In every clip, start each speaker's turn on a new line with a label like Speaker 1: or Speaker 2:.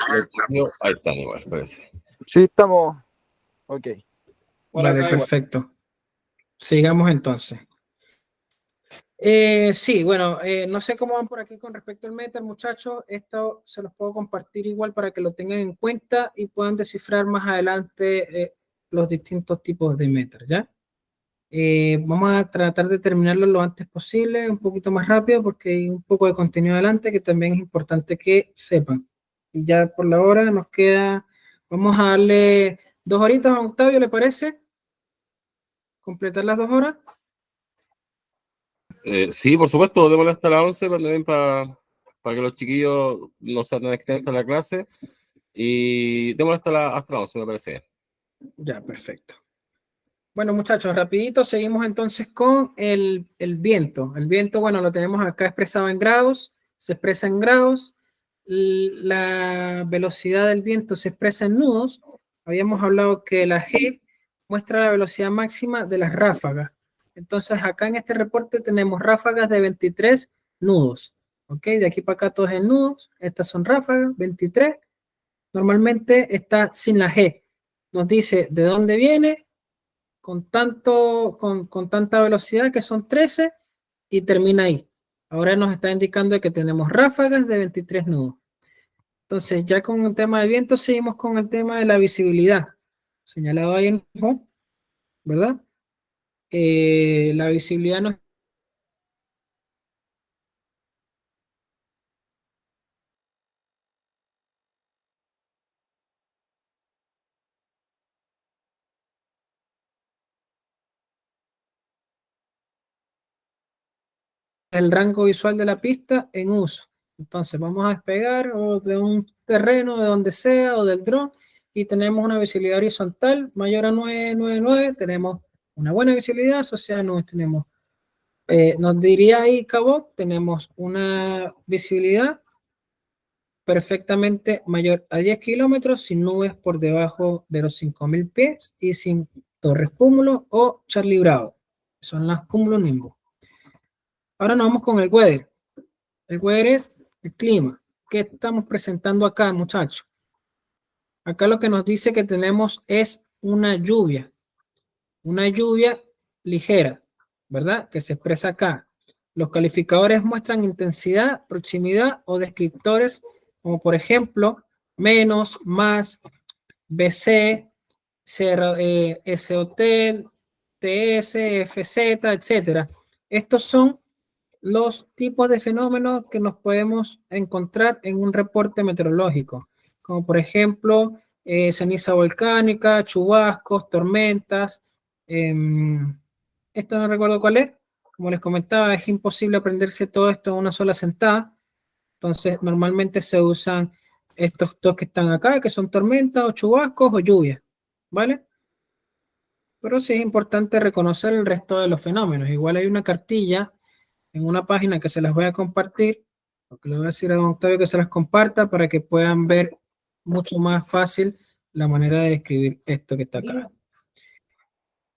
Speaker 1: Ahí están igual, parece.
Speaker 2: Sí, estamos. Ok.
Speaker 3: Vale, perfecto. Sigamos entonces. Sí, bueno, no sé cómo van por aquí con respecto al Meter, muchachos. Esto se los puedo compartir igual para que lo tengan en cuenta y puedan descifrar más adelante los distintos tipos de Meter, ¿ya? Vamos a tratar de terminarlo lo antes posible, un poquito más rápido, porque hay un poco de contenido adelante que también es importante que sepan. Y ya por la hora nos queda, vamos a darle 2 horitas a Octavio, ¿le parece? ¿Completar las 2 horas?
Speaker 1: Sí, por supuesto, démosle hasta las 11 cuando ven para que los chiquillos no se tan extensa la clase. Y démosle hasta las 11, me parece bien.
Speaker 3: Ya, perfecto. Bueno, muchachos, rapidito, seguimos entonces con el viento. El viento, bueno, lo tenemos acá expresado en grados, se expresa en grados. La velocidad del viento se expresa en nudos. Habíamos hablado que la G muestra la velocidad máxima de las ráfagas. Entonces, acá en este reporte tenemos ráfagas de 23 nudos. ¿Ok? De aquí para acá todos en nudos. Estas son ráfagas, 23. Normalmente está sin la G. Nos dice de dónde viene, con tanta velocidad que son 13 y termina ahí. Ahora nos está indicando que tenemos ráfagas de 23 nudos. Entonces, ya con el tema del viento, seguimos con el tema de la visibilidad. Señalado ahí en rojo, ¿verdad? La visibilidad no es el rango visual de la pista en uso. Entonces vamos a despegar o de un terreno, de donde sea, o del dron, y tenemos una visibilidad horizontal mayor a 999, tenemos una buena visibilidad, asociada a nubes tenemos, nos diría ahí Cabot, tenemos una visibilidad perfectamente mayor a 10 kilómetros, sin nubes por debajo de los 5.000 pies y sin torres cúmulo o Charlie Bravo, son las cúmulos nimbus. Ahora nos vamos con el weather. El weather es el clima. ¿Qué estamos presentando acá, muchachos? Acá lo que nos dice que tenemos es una lluvia ligera, ¿verdad? Que se expresa acá. Los calificadores muestran intensidad, proximidad o descriptores como por ejemplo menos, más, BC, S-Hotel, TS, FZ, etcétera. Estos son los tipos de fenómenos que nos podemos encontrar en un reporte meteorológico, como por ejemplo ceniza volcánica, chubascos, tormentas. Esto no recuerdo cuál es. Como les comentaba, es imposible aprenderse todo esto en una sola sentada. Entonces, normalmente se usan estos dos que están acá, que son tormentas o chubascos o lluvias, ¿vale? Pero sí es importante reconocer el resto de los fenómenos. Igual hay una cartilla en una página que se las voy a compartir, porque le voy a decir a don Octavio que se las comparta para que puedan ver mucho más fácil la manera de describir esto que está acá.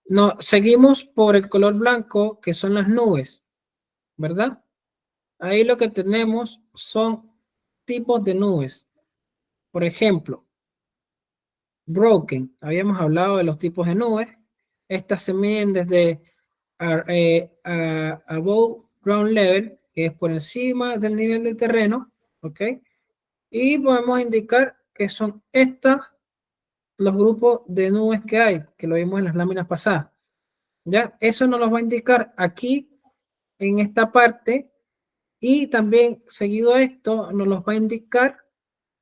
Speaker 3: No, seguimos por el color blanco, que son las nubes, ¿verdad? Ahí lo que tenemos son tipos de nubes. Por ejemplo, broken, habíamos hablado de los tipos de nubes. Estas se miden desde above ground level, que es por encima del nivel del terreno, ¿ok? Y podemos indicar que son estas los grupos de nubes que hay, que lo vimos en las láminas pasadas. ¿Ya? Eso nos los va a indicar aquí, en esta parte, y también seguido a esto nos los va a indicar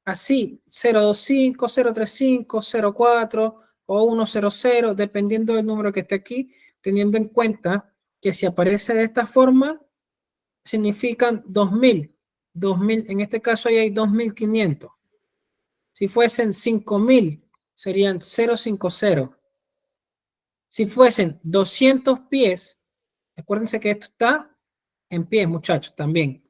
Speaker 3: así, 025, 035, 04 o 100, dependiendo del número que esté aquí, teniendo en cuenta que si aparece de esta forma, significan 2000. 2000, en este caso ahí hay 2500. Si fuesen 5000, serían 050. Si fuesen 200 pies, acuérdense que esto está en pies, muchachos, también.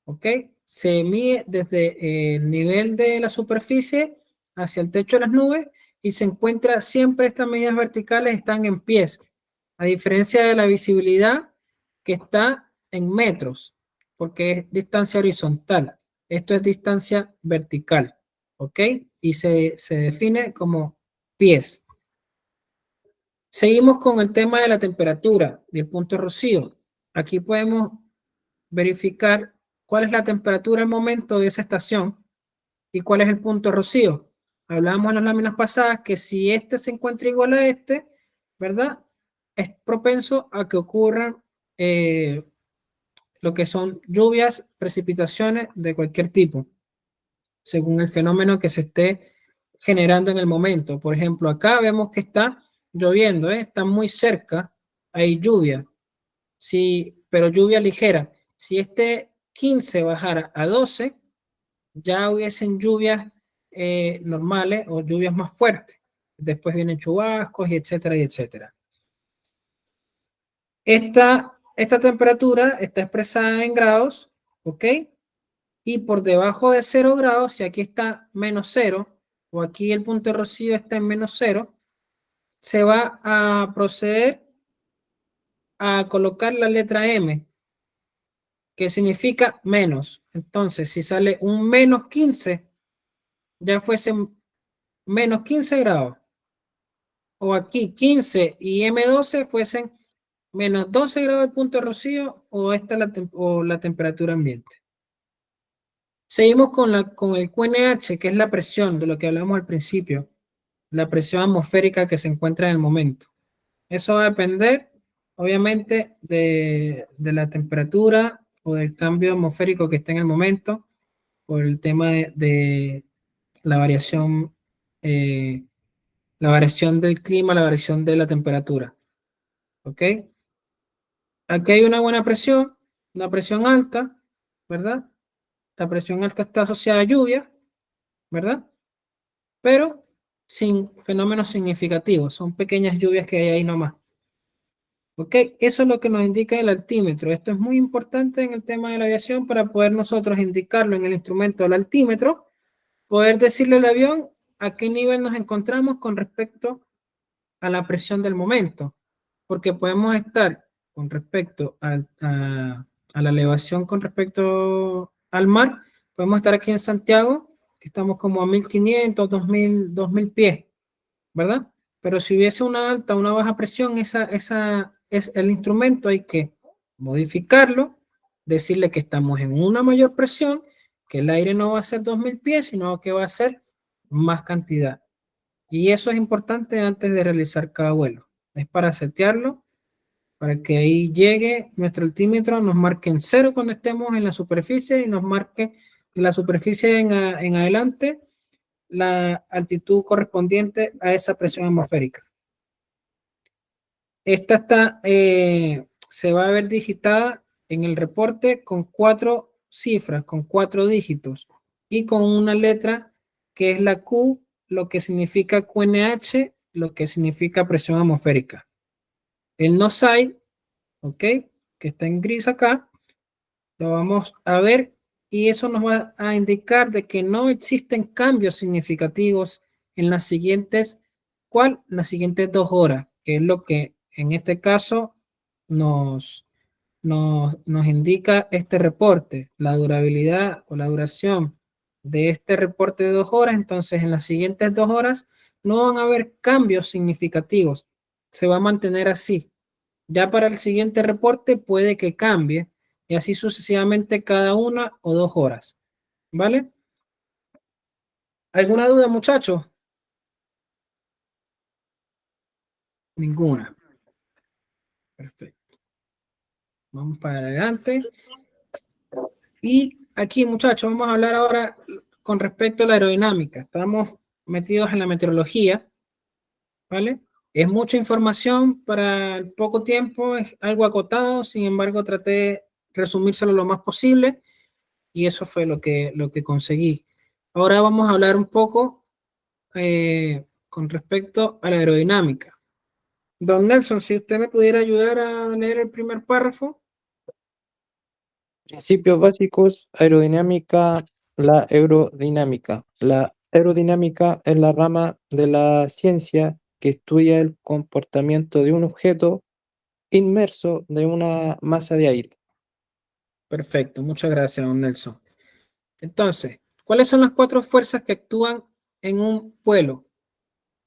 Speaker 3: ¿Ok? Se mide desde el nivel de la superficie hacia el techo de las nubes y se encuentra siempre, estas medidas verticales están en pies, a diferencia de la visibilidad que está en metros, porque es distancia horizontal. Esto es distancia vertical. ¿ok? Y se define como pies. Seguimos con el tema de la temperatura del punto rocío. Aquí podemos verificar cuál es la temperatura al momento de esa estación y cuál es el punto rocío. Hablábamos en las láminas pasadas que si este se encuentra igual a este, ¿verdad? Es propenso a que ocurran lo que son lluvias, precipitaciones de cualquier tipo, según el fenómeno que se esté generando en el momento. Por ejemplo, acá vemos que está lloviendo, está muy cerca, hay lluvia, sí, pero lluvia ligera. Si este 15 bajara a 12, ya hubiesen lluvias normales o lluvias más fuertes. Después vienen chubascos y etcétera y etcétera. Esta temperatura está expresada en grados, ¿ok? Y por debajo de 0 grados, si aquí está menos 0, o aquí el punto de rocío está en menos 0, se va a proceder a colocar la letra M, que significa menos. Entonces, si sale un menos 15, ya fuese menos 15 grados. O aquí 15 y M12 fuesen menos 12 grados el punto de rocío o esta la temperatura ambiente. Seguimos con el QNH, que es la presión de lo que hablamos al principio, la presión atmosférica que se encuentra en el momento. Eso va a depender, obviamente, de la temperatura o del cambio atmosférico que esté en el momento, por el tema de la variación, la variación del clima, la variación de la temperatura. ¿Ok? Aquí hay una buena presión, una presión alta, ¿verdad? La presión alta está asociada a lluvia, ¿verdad? Pero sin fenómenos significativos, son pequeñas lluvias que hay ahí nomás. ¿Ok? Eso es lo que nos indica el altímetro. Esto es muy importante en el tema de la aviación para poder nosotros indicarlo en el instrumento del altímetro, poder decirle al avión a qué nivel nos encontramos con respecto a la presión del momento, porque podemos estar con respecto a la elevación con respecto al mar, podemos estar aquí en Santiago, que estamos como a 1500, 2000 pies, ¿verdad? Pero si hubiese una alta, una baja presión, esa es el instrumento, hay que modificarlo, decirle que estamos en una mayor presión, que el aire no va a ser 2000 pies, sino que va a ser más cantidad. Y eso es importante antes de realizar cada vuelo. Es para setearlo, para que ahí llegue nuestro altímetro, nos marque en 0 cuando estemos en la superficie y nos marque de la superficie en adelante la altitud correspondiente a esa presión atmosférica. Esta se va a ver digitada en el reporte con 4 cifras, con 4 dígitos y con una letra que es la Q, lo que significa QNH, lo que significa presión atmosférica. El NOSAI, ok, que está en gris acá, lo vamos a ver y eso nos va a indicar de que no existen cambios significativos en las siguientes, ¿cuál? Las siguientes 2 horas, que es lo que en este caso nos indica este reporte, la durabilidad o la duración de este reporte de 2 horas. Entonces, en las siguientes 2 horas no van a haber cambios significativos, se va a mantener así. Ya para el siguiente reporte puede que cambie y así sucesivamente cada 1 o 2 horas. ¿Vale? ¿Alguna duda, muchachos? Ninguna. Perfecto. Vamos para adelante. Y aquí, muchachos, vamos a hablar ahora con respecto a la aerodinámica. Estamos metidos en la meteorología, ¿vale? Es mucha información para el poco tiempo, es algo acotado, sin embargo, traté de resumírselo lo más posible y eso fue lo que conseguí. Ahora vamos a hablar un poco con respecto a la aerodinámica. Don Nelson, si usted me pudiera ayudar a leer el primer párrafo.
Speaker 4: Principios básicos, aerodinámica, la aerodinámica. La aerodinámica es la rama de la ciencia que estudia el comportamiento de un objeto inmerso de una masa de aire.
Speaker 3: Perfecto, muchas gracias, don Nelson. Entonces, ¿Cuáles son las 4 fuerzas que actúan en un vuelo?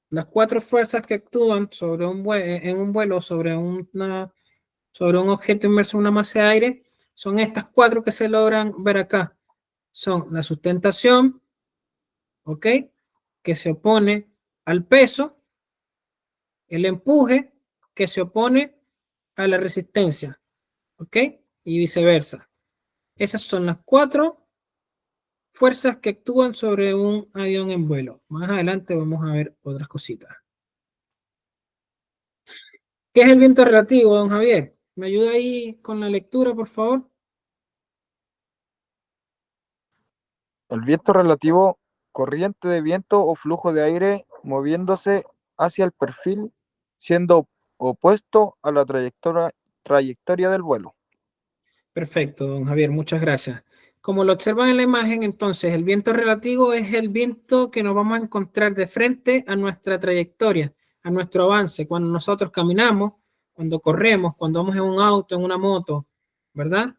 Speaker 3: Las 4 fuerzas que actúan sobre en un vuelo sobre un objeto inmerso en una masa de aire son estas 4 que se logran ver acá. Son la sustentación, ¿ok? Que se opone al peso, el empuje, que se opone a la resistencia, ¿ok? Y viceversa. Esas son las 4 fuerzas que actúan sobre un avión en vuelo. Más adelante vamos a ver otras cositas. ¿Qué es el viento relativo, don Javier? ¿Me ayuda ahí con la lectura, por favor?
Speaker 2: El viento relativo, corriente de viento o flujo de aire moviéndose hacia el perfil, siendo opuesto a la trayectoria del vuelo.
Speaker 3: Perfecto, don Javier, muchas gracias. Como lo observan en la imagen, entonces el viento relativo es el viento que nos vamos a encontrar de frente a nuestra trayectoria, a nuestro avance, cuando nosotros caminamos, cuando corremos, cuando vamos en un auto, en una moto, ¿verdad?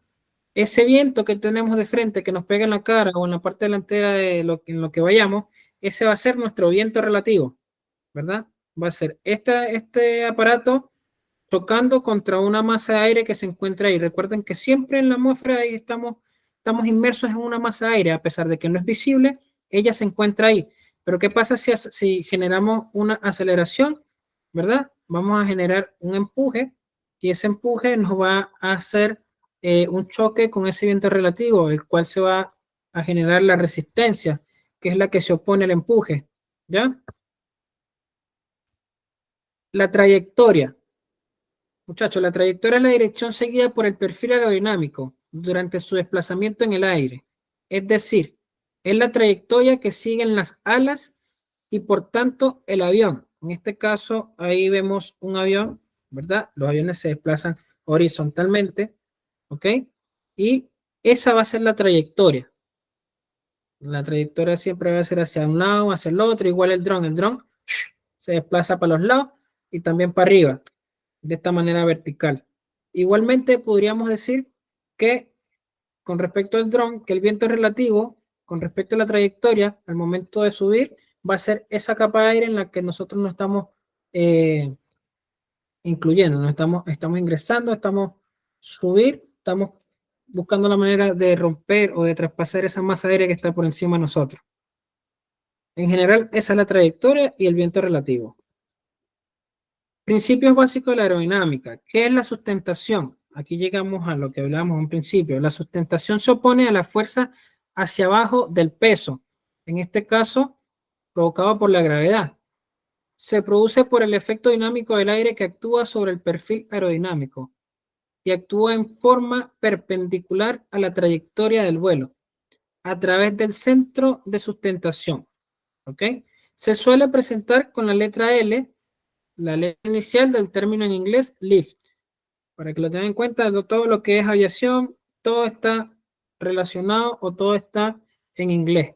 Speaker 3: Ese viento que tenemos de frente, que nos pega en la cara o en la parte delantera de en lo que vayamos, ese va a ser nuestro viento relativo, ¿verdad? Va a ser este aparato chocando contra una masa de aire que se encuentra ahí. Recuerden que siempre en la atmósfera ahí estamos inmersos en una masa de aire, a pesar de que no es visible, ella se encuentra ahí. Pero ¿qué pasa si generamos una aceleración? ¿Verdad? Vamos a generar un empuje y ese empuje nos va a hacer un choque con ese viento relativo, el cual se va a generar la resistencia, que es la que se opone al empuje. ¿Ya? La trayectoria. Muchachos, la trayectoria es la dirección seguida por el perfil aerodinámico durante su desplazamiento en el aire. Es decir, es la trayectoria que siguen las alas y por tanto el avión. En este caso, ahí vemos un avión, ¿verdad? Los aviones se desplazan horizontalmente, ¿ok? Y esa va a ser la trayectoria. La trayectoria siempre va a ser hacia un lado, hacia el otro, igual el dron. El dron se desplaza para los lados y también para arriba, de esta manera vertical. Igualmente podríamos decir que con respecto al dron, que el viento relativo, con respecto a la trayectoria, al momento de subir, va a ser esa capa de aire en la que nosotros nos estamos incluyendo, nos estamos ingresando, estamos buscando la manera de romper o de traspasar esa masa aérea que está por encima de nosotros. En general, esa es la trayectoria y el viento relativo. Principios básicos de la aerodinámica. ¿Qué es la sustentación? Aquí llegamos a lo que hablábamos en principio. La sustentación se opone a la fuerza hacia abajo del peso, en este caso, provocado por la gravedad. Se produce por el efecto dinámico del aire que actúa sobre el perfil aerodinámico y actúa en forma perpendicular a la trayectoria del vuelo, a través del centro de sustentación. ¿Ok? Se suele presentar con la letra L, la letra inicial del término en inglés lift. Para que lo tengan en cuenta, todo lo que es aviación, todo está relacionado o todo está en inglés.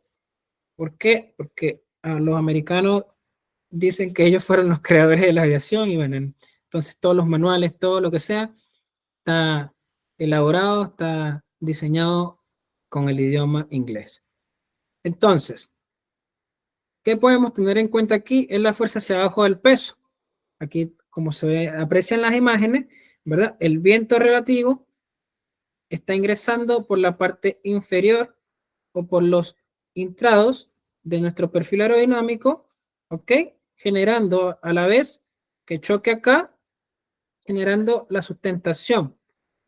Speaker 3: ¿Por qué? Porque los americanos dicen que ellos fueron los creadores de la aviación y bueno, entonces todos los manuales, todo lo que sea, está elaborado, está diseñado con el idioma inglés. Entonces, ¿qué podemos tener en cuenta aquí? Es la fuerza hacia abajo del peso. Aquí, como se aprecian las imágenes, ¿verdad? El viento relativo está ingresando por la parte inferior o por los intrados de nuestro perfil aerodinámico, ¿ok? Generando a la vez que choque acá, generando la sustentación.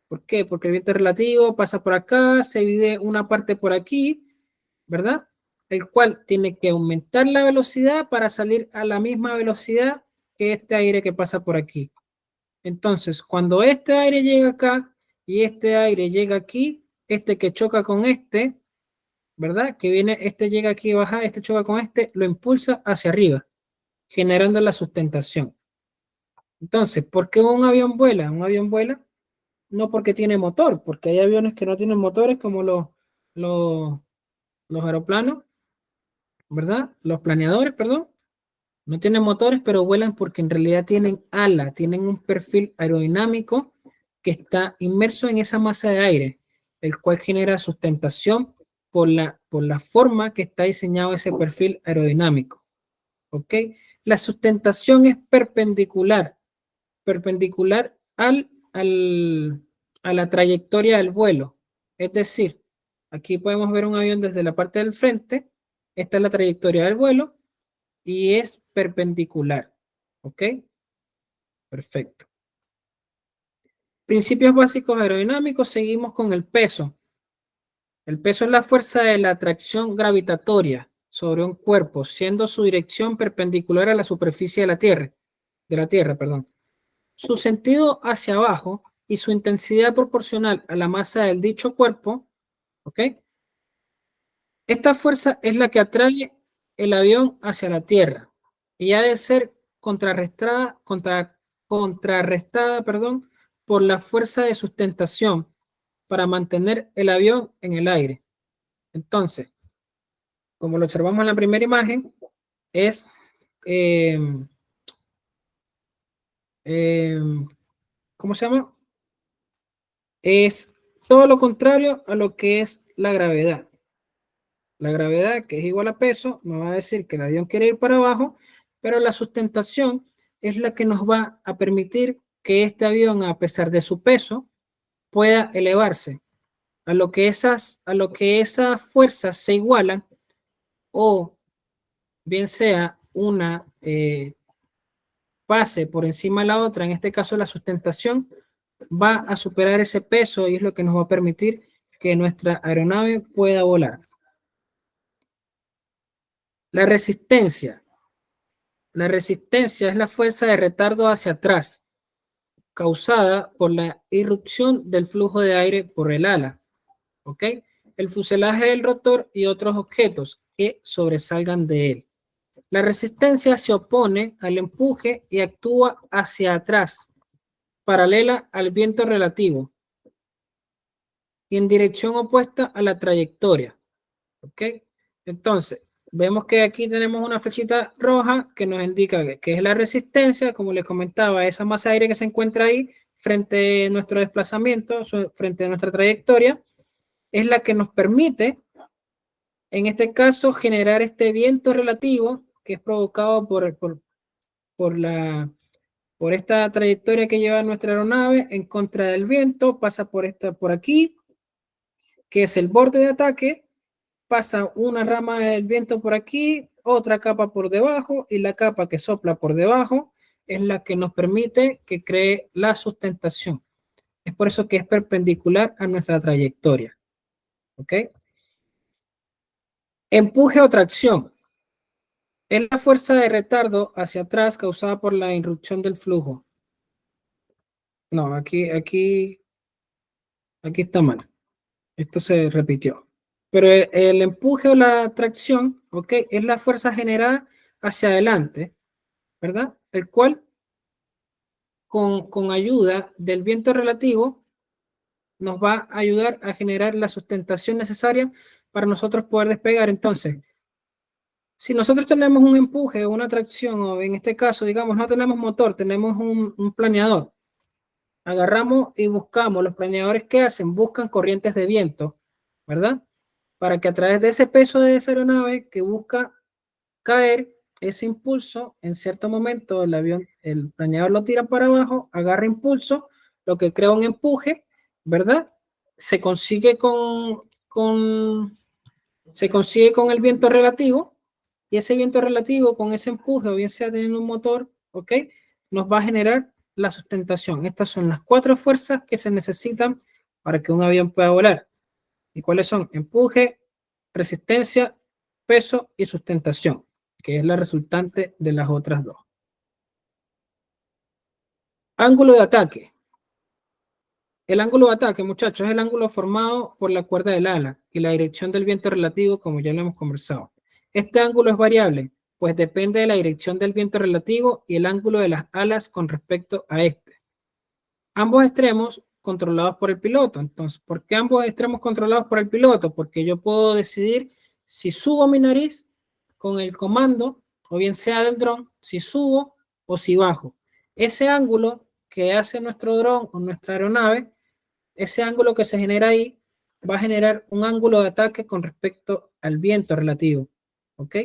Speaker 3: ¿Por qué? Porque el viento relativo pasa por acá, se divide una parte por aquí, ¿verdad? El cual tiene que aumentar la velocidad para salir a la misma velocidad que este aire que pasa por aquí. Entonces, cuando este aire llega acá y este aire llega aquí, este que choca con este, ¿verdad? Que viene, este llega aquí y baja, este choca con este, lo impulsa hacia arriba, generando la sustentación. Entonces, ¿por qué un avión vuela? Un avión vuela no porque tiene motor, porque hay aviones que no tienen motores como los aeroplanos, ¿verdad? Los planeadores, perdón. No tienen motores, pero vuelan porque en realidad tienen ala, tienen un perfil aerodinámico que está inmerso en esa masa de aire, el cual genera sustentación por la forma que está diseñado ese perfil aerodinámico. ¿Ok? La sustentación es perpendicular a la trayectoria del vuelo. Es decir, aquí podemos ver un avión desde la parte del frente, esta es la trayectoria del vuelo y es perpendicular. ¿Ok? Perfecto. Principios básicos aerodinámicos, seguimos con el peso. El peso es la fuerza de la atracción gravitatoria sobre un cuerpo, siendo su dirección perpendicular a la superficie de la Tierra, perdón. Su sentido hacia abajo y su intensidad proporcional a la masa del dicho cuerpo, ¿ok? Esta fuerza es la que atrae el avión hacia la Tierra y ha de ser contrarrestada, perdón, por la fuerza de sustentación para mantener el avión en el aire. Entonces, como lo observamos en la primera imagen, es ¿cómo se llama? Es todo lo contrario a lo que es la gravedad. La gravedad, que es igual a peso, nos va a decir que el avión quiere ir para abajo, pero la sustentación es la que nos va a permitir que este avión, a pesar de su peso, pueda elevarse. A lo que esas fuerzas se igualan, o bien sea una pase por encima de la otra, en este caso la sustentación, va a superar ese peso y es lo que nos va a permitir que nuestra aeronave pueda volar. La resistencia. La resistencia es la fuerza de retardo hacia atrás, causada por la irrupción del flujo de aire por el ala, ¿ok? El fuselaje del rotor y otros objetos que sobresalgan de él. La resistencia se opone al empuje y actúa hacia atrás, paralela al viento relativo y en dirección opuesta a la trayectoria. ¿Ok? Entonces, vemos que aquí tenemos una flechita roja que nos indica que es la resistencia, como les comentaba, esa masa de aire que se encuentra ahí frente a nuestro desplazamiento, frente a nuestra trayectoria, es la que nos permite, en este caso, generar este viento relativo que es provocado por esta trayectoria que lleva nuestra aeronave en contra del viento, pasa por aquí, que es el borde de ataque, pasa una rama del viento por aquí, otra capa por debajo y la capa que sopla por debajo es la que nos permite que cree la sustentación. Es por eso que es perpendicular a nuestra trayectoria. ¿Ok? Empuje o tracción. Es la fuerza de retardo hacia atrás causada por la irrupción del flujo. No, aquí está mal. Esto se repitió. Pero el empuje o la tracción, ¿ok? Es la fuerza generada hacia adelante, ¿verdad? El cual, con ayuda del viento relativo, nos va a ayudar a generar la sustentación necesaria para nosotros poder despegar. Entonces, si nosotros tenemos un empuje o una tracción, o en este caso, digamos, no tenemos motor, tenemos un planeador, agarramos y buscamos, los planeadores que hacen, buscan corrientes de viento, ¿verdad? Para que a través de ese peso de esa aeronave que busca caer, ese impulso, en cierto momento el avión, el planeador lo tira para abajo, agarra impulso, lo que crea un empuje, ¿verdad? Se consigue se consigue con el viento relativo, y ese viento relativo con ese empuje, o bien sea teniendo un motor, ¿ok? Nos va a generar la sustentación. Estas son las 4 fuerzas que se necesitan para que un avión pueda volar. ¿Y cuáles son? Empuje, resistencia, peso y sustentación, que es la resultante de las otras 2. Ángulo de ataque. El ángulo de ataque, muchachos, es el ángulo formado por la cuerda del ala y la dirección del viento relativo, como ya lo hemos conversado. Este ángulo es variable, pues depende de la dirección del viento relativo y el ángulo de las alas con respecto a este. Ambos extremos controlados por el piloto. Entonces, ¿por qué ambos extremos controlados por el piloto? Porque yo puedo decidir si subo mi nariz con el comando, o bien sea del dron, si subo o si bajo. Ese ángulo que hace nuestro dron o nuestra aeronave, ese ángulo que se genera ahí, va a generar un ángulo de ataque con respecto al viento relativo. ¿Ok?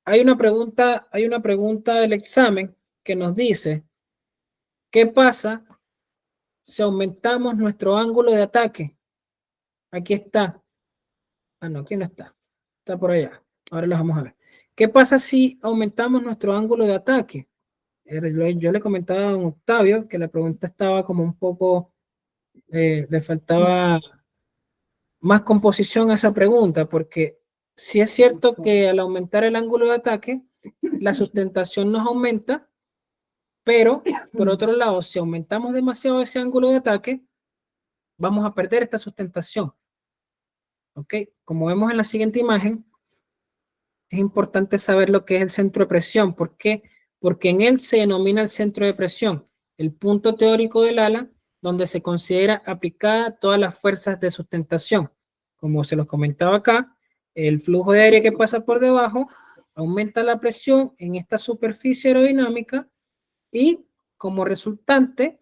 Speaker 3: Hay una pregunta del examen que nos dice, ¿qué pasa si aumentamos nuestro ángulo de ataque? Aquí está. Ah, no, aquí no está. Está por allá. Ahora lo vamos a ver. ¿Qué pasa si aumentamos nuestro ángulo de ataque? Yo le comentaba a don Octavio que la pregunta estaba como un poco, le faltaba más composición a esa pregunta, porque sí es cierto que al aumentar el ángulo de ataque, la sustentación nos aumenta, pero por otro lado, si aumentamos demasiado ese ángulo de ataque, vamos a perder esta sustentación. ¿Ok? Como vemos en la siguiente imagen, es importante saber lo que es el centro de presión. ¿Por qué? Porque en él se denomina el centro de presión, el punto teórico del ala, donde se considera aplicada todas las fuerzas de sustentación. Como se los comentaba acá, el flujo de aire que pasa por debajo aumenta la presión en esta superficie aerodinámica y como resultante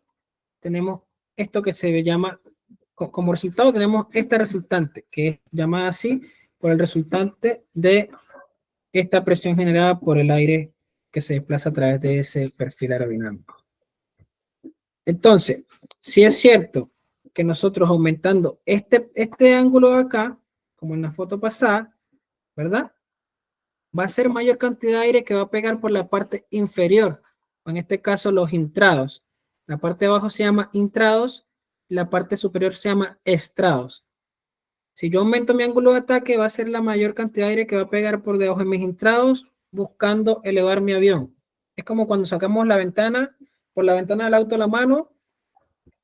Speaker 3: tenemos esto que se llama, como resultado tenemos esta resultante, que es llamada así por el resultante de esta presión generada por el aire que se desplaza a través de ese perfil aerodinámico. Entonces, si es cierto que nosotros aumentando este ángulo de acá, como en la foto pasada, ¿verdad? Va a ser mayor cantidad de aire que va a pegar por la parte inferior, o en este caso los intrados. La parte de abajo se llama intrados, la parte superior se llama estrados. Si yo aumento mi ángulo de ataque, va a ser la mayor cantidad de aire que va a pegar por debajo de mis intrados, buscando elevar mi avión. Es como cuando sacamos la ventana, por la ventana del auto a la mano,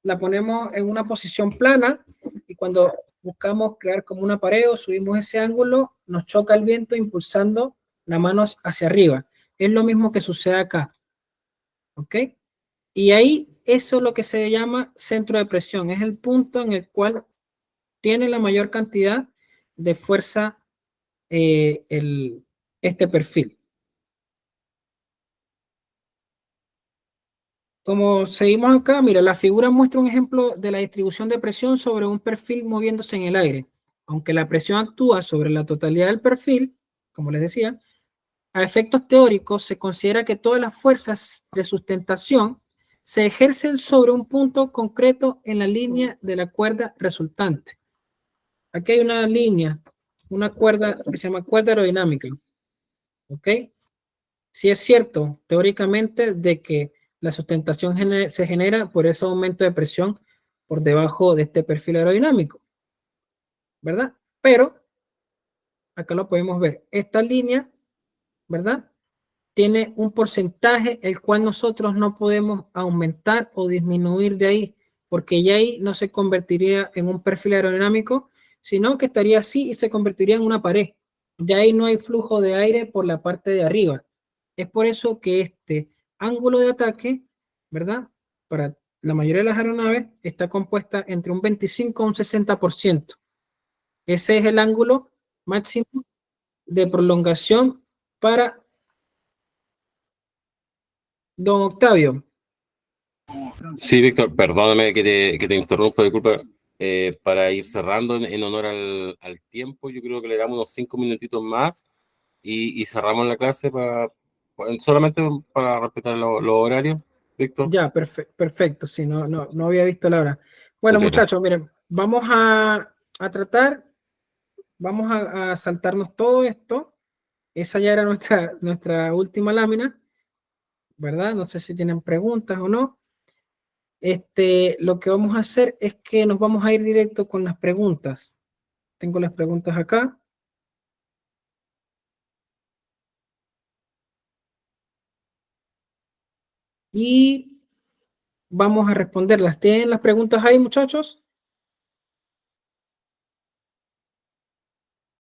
Speaker 3: la ponemos en una posición plana y cuando buscamos crear como una pared o subimos ese ángulo, nos choca el viento impulsando las manos hacia arriba. Es lo mismo que sucede acá. ¿Ok? Y ahí eso es lo que se llama centro de presión. Es el punto en el cual tiene la mayor cantidad de fuerza este perfil. Como seguimos acá, mira, la figura muestra un ejemplo de la distribución de presión sobre un perfil moviéndose en el aire. Aunque la presión actúa sobre la totalidad del perfil, como les decía, a efectos teóricos se considera que todas las fuerzas de sustentación se ejercen sobre un punto concreto en la línea de la cuerda resultante. Aquí hay una línea, una cuerda que se llama cuerda aerodinámica. ¿Ok? Sí es cierto, teóricamente, de que la sustentación se genera por ese aumento de presión por debajo de este perfil aerodinámico, ¿verdad? Pero, acá lo podemos ver, esta línea, ¿verdad? Tiene un porcentaje el cual nosotros no podemos aumentar o disminuir de ahí, porque ya ahí no se convertiría en un perfil aerodinámico, sino que estaría así y se convertiría en una pared. Ya ahí no hay flujo de aire por la parte de arriba. Es por eso que este ángulo de ataque, ¿verdad? Para la mayoría de las aeronaves está compuesta entre un 25 a un 60%. Ese es el ángulo máximo de prolongación para don Octavio.
Speaker 1: Sí, Víctor, perdóname que te interrumpa, disculpa. Para ir cerrando en honor al tiempo, yo creo que le damos unos 5 minutitos más y cerramos la clase solamente para respetar los horarios, Víctor.
Speaker 3: Ya, perfecto, sí, no había visto la hora. Bueno,
Speaker 1: Muchas gracias.
Speaker 3: muchachos, miren, vamos a tratar, vamos a saltarnos todo esto. Esa ya era nuestra última lámina, ¿verdad? No sé si tienen preguntas o no. Lo que vamos a hacer es que nos vamos a ir directo con las preguntas. Tengo las preguntas acá. Y vamos a responderlas. ¿Tienen las preguntas ahí, muchachos?